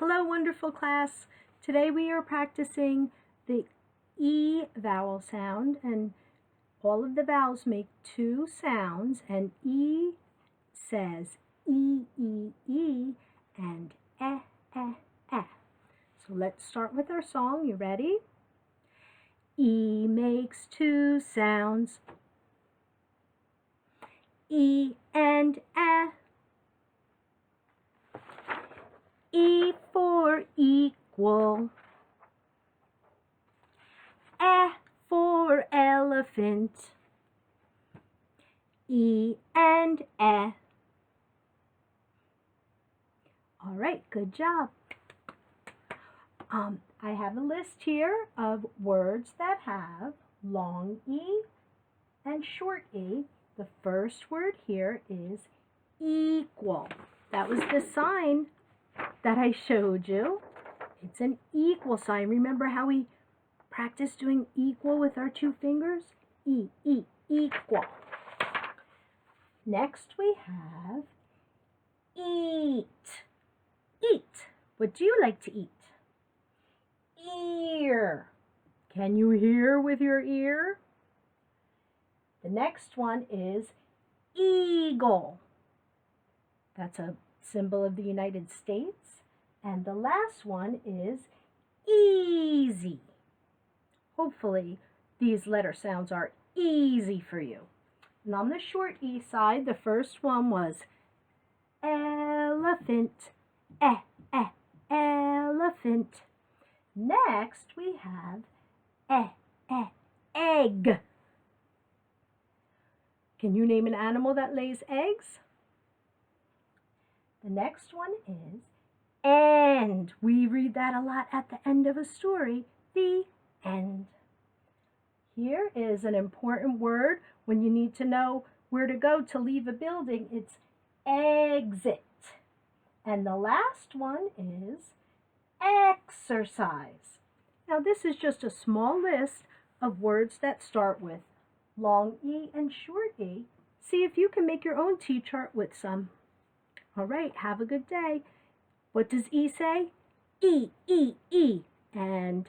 Hello, wonderful class. Today we are practicing the E vowel sound, and all of the vowels make two sounds, and E says E, E, E, and eh, eh, eh. So let's start with our song. You ready? E makes two sounds, E and eh. E for equal, E for elephant, E and E. All right, good job. I have a list here of words that have long E and short E. The first word here is equal. That was the sign that I showed you. It's an equal sign. Remember how we practice doing equal with our two fingers? E, E, equal. Next we have eat. Eat. What do you like to eat? Ear. Can you hear with your ear? The next one is eagle. That's a symbol of the United States. And the last one is easy. Hopefully these letter sounds are easy for you. And on the short E side, the first one was elephant. Elephant. Next we have egg. Can you name an animal that lays eggs? The next one is end. We read that a lot at the end of a story. The end. Here is an important word when you need to know where to go to leave a building. It's exit. And the last one is exercise. Now this is just a small list of words that start with long E and short E. See if you can make your own T-chart with some. All right, have a good day. What does E say? E, E, E. And